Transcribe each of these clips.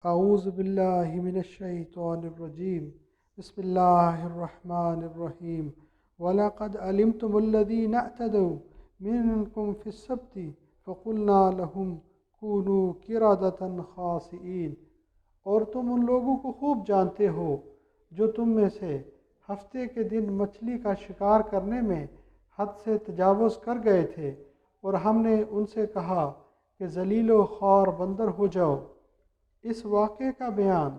اعوذ باللہ من الشیطان الرجیم بسم اللہ الرحمن الرحیم وَلَقَدْ عَلِمْتُمُ الَّذِينَ اعْتَدَوْا مِنْكُمْ فِي السَّبْتِ فَقُلْنَا لَهُمْ كُونُوا قِرَدَةً خَاسِئِينَ۔ اور تم ان لوگوں کو خوب جانتے ہو جو تم میں سے ہفتے کے دن مچھلی کا شکار کرنے میں حد سے تجاوز کر گئے تھے، اور ہم نے ان سے کہا کہ ذلیل و خوار بندر ہو جاؤ۔ اس واقعے کا بیان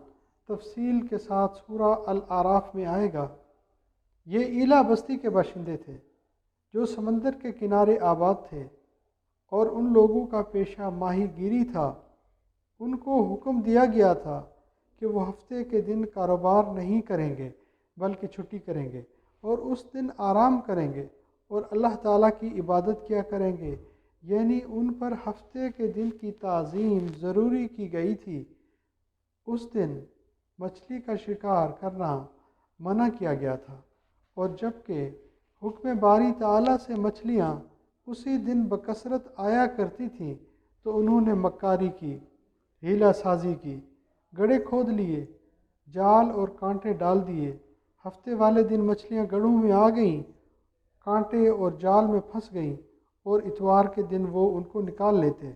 تفصیل کے ساتھ سورہ الاعراف میں آئے گا۔ یہ ایلا بستی کے باشندے تھے جو سمندر کے کنارے آباد تھے، اور ان لوگوں کا پیشہ ماہی گیری تھا۔ ان کو حکم دیا گیا تھا کہ وہ ہفتے کے دن کاروبار نہیں کریں گے بلکہ چھٹی کریں گے، اور اس دن آرام کریں گے اور اللہ تعالیٰ کی عبادت کیا کریں گے، یعنی ان پر ہفتے کے دن کی تعظیم ضروری کی گئی تھی۔ اس دن مچھلی کا شکار کرنا منع کیا گیا تھا، اور جبکہ حکم باری تعالیٰ سے مچھلیاں اسی دن بکثرت آیا کرتی تھیں، تو انہوں نے مکاری کی، ہیلہ سازی کی، گڑھے کھود لیے، جال اور کانٹے ڈال دیے۔ ہفتے والے دن مچھلیاں گڑھوں میں آ گئیں، کانٹے اور جال میں پھنس گئیں، اور اتوار کے دن وہ ان کو نکال لیتے۔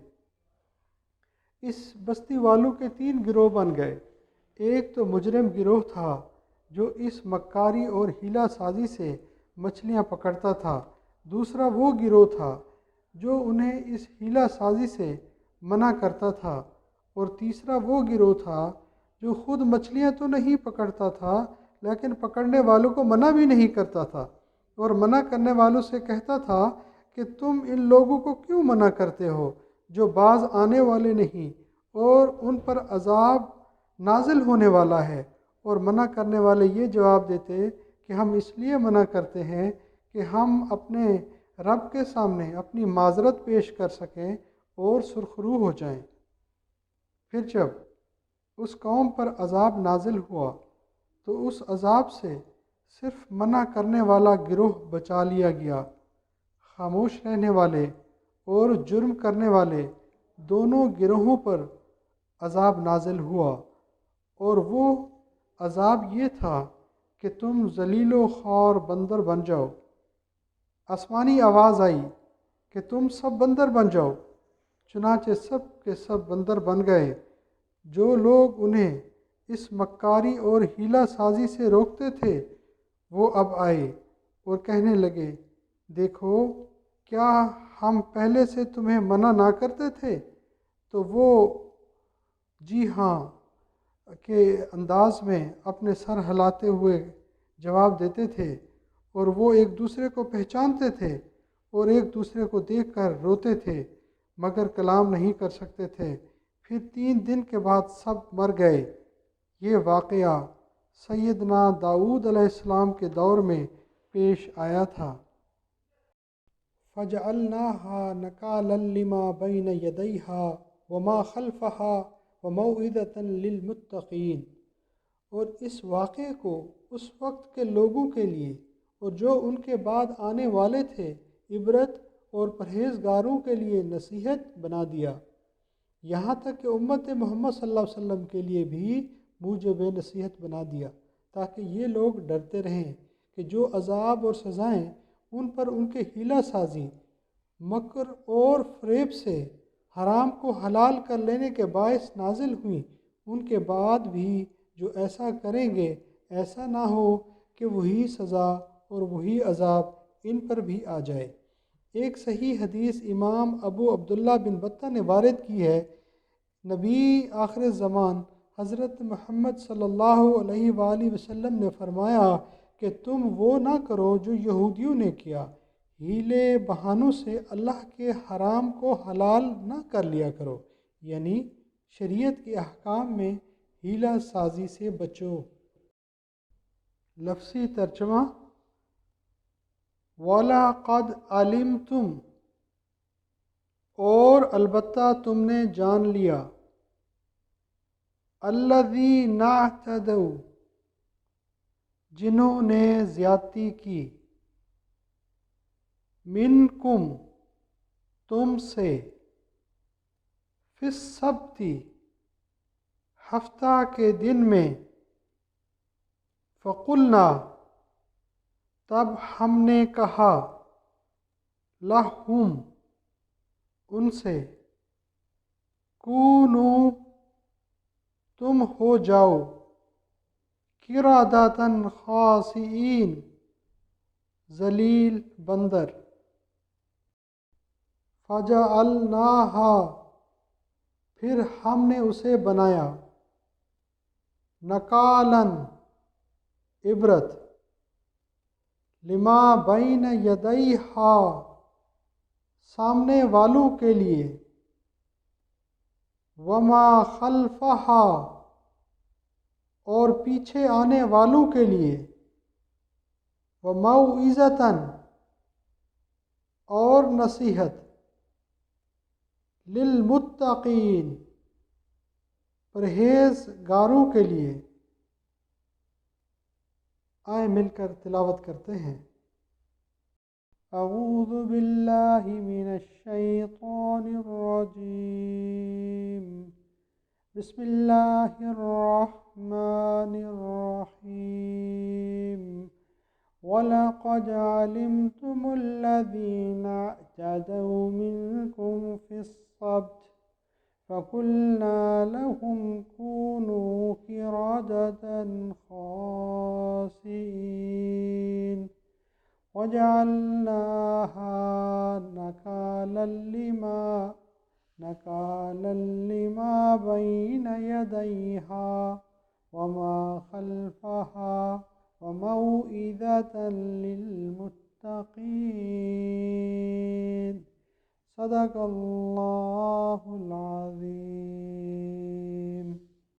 اس بستی والوں کے 3 گروہ بن گئے۔ ایک تو مجرم گروہ تھا جو اس مکاری اور ہیلہ سازی سے مچھلیاں پکڑتا تھا، دوسرا وہ گروہ تھا جو انہیں اس ہیلہ سازی سے منع کرتا تھا، اور تیسرا وہ گروہ تھا جو خود مچھلیاں تو نہیں پکڑتا تھا لیکن پکڑنے والوں کو منع بھی نہیں کرتا تھا، اور منع کرنے والوں سے کہتا تھا کہ تم ان لوگوں کو کیوں منع کرتے ہو جو باز آنے والے نہیں، اور ان پر عذاب نازل ہونے والا ہے۔ اور منع کرنے والے یہ جواب دیتے کہ ہم اس لیے منع کرتے ہیں کہ ہم اپنے رب کے سامنے اپنی معذرت پیش کر سکیں اور سرخرو ہو جائیں۔ پھر جب اس قوم پر عذاب نازل ہوا تو اس عذاب سے صرف منع کرنے والا گروہ بچا لیا گیا۔ خاموش رہنے والے اور جرم کرنے والے دونوں گروہوں پر عذاب نازل ہوا، اور وہ عذاب یہ تھا کہ تم ذلیل و خوار بندر بن جاؤ۔ آسمانی آواز آئی کہ تم سب بندر بن جاؤ، چنانچہ سب کے سب بندر بن گئے۔ جو لوگ انہیں اس مکاری اور ہیلہ سازی سے روکتے تھے وہ اب آئے اور کہنے لگے، دیکھو کیا ہم پہلے سے تمہیں منع نہ کرتے تھے؟ تو وہ جی ہاں کے انداز میں اپنے سر ہلاتے ہوئے جواب دیتے تھے، اور وہ ایک دوسرے کو پہچانتے تھے اور ایک دوسرے کو دیکھ کر روتے تھے مگر کلام نہیں کر سکتے تھے۔ پھر 3 دن کے بعد سب مر گئے۔ یہ واقعہ سیدنا داؤد علیہ السلام کے دور میں پیش آیا تھا۔ فَجَعَلْنَاهَا نَكَالًا لِمَا بَيْنَ يَدَيْهَا وَمَا خَلْفَهَا وَمَوْعِظَةً لِلْمُتَّقِينَ۔ اور اس واقعے کو اس وقت کے لوگوں کے لیے اور جو ان کے بعد آنے والے تھے عبرت اور پرہیزگاروں کے لیے نصیحت بنا دیا، یہاں تک کہ امت محمد صلی اللہ علیہ وسلم کے لیے بھی موجب نصیحت بنا دیا، تاکہ یہ لوگ ڈرتے رہیں کہ جو عذاب اور سزائیں ان پر ان کے ہیلہ سازی، مکر اور فریب سے حرام کو حلال کر لینے کے باعث نازل ہوئیں، ان کے بعد بھی جو ایسا کریں گے ایسا نہ ہو کہ وہی سزا اور وہی عذاب ان پر بھی آ جائے۔ ایک صحیح حدیث امام ابو عبداللہ بن بطہ نے وارد کی ہے، نبی آخر زمان حضرت محمد صلی اللہ علیہ وآلہ وسلم نے فرمایا کہ تم وہ نہ کرو جو یہودیوں نے کیا، ہیلے بہانوں سے اللہ کے حرام کو حلال نہ کر لیا کرو، یعنی شریعت کے احکام میں ہیلہ سازی سے بچو۔ لفظی ترجمہ: وَلَقَدْ عَلِمْتُمْ، اور البتہ تم نے جان لیا، الَّذِينَ اعْتَدَوْا، جنہوں نے زیادتی کی، منکم، تم سے، فی السبت، ہفتہ کے دن میں فقلنا تب ہم نے کہا لہم ان سے کونو تم ہو جاؤ قردۃ خاسئین ذلیل بندر فجعلناہا پھر ہم نے اسے بنایا نکالاً عبرت لما بین یدیہا سامنے والوں کے لیے وما خلفہا اور پیچھے آنے والوں کے لیے وموعظۃ اور نصیحت للمتقین پرہیزگاروں کے لیے۔ آئیں مل کر تلاوت کرتے ہیں۔ اعوذ باللہ من الشیطان الرجیم بسم اللہ الرحمن الرحیم وَلَقَدْ عَلِمْتُمُ الَّذِينَ اعْتَدَوْا مِنْكُمْ فِي السَّبْتِ فَقُلْنَا لَهُمْ كُونُوا قِرَدَةً خَاسِئِينَ وَجَعَلْنَاهَا نَكَالًا لِمَا بَيْنَ يَدَيْهَا وَمَا خَلْفَهَا وَمَوْعِظَةً لِلْمُتَّقِينَ۔ صدق اللہ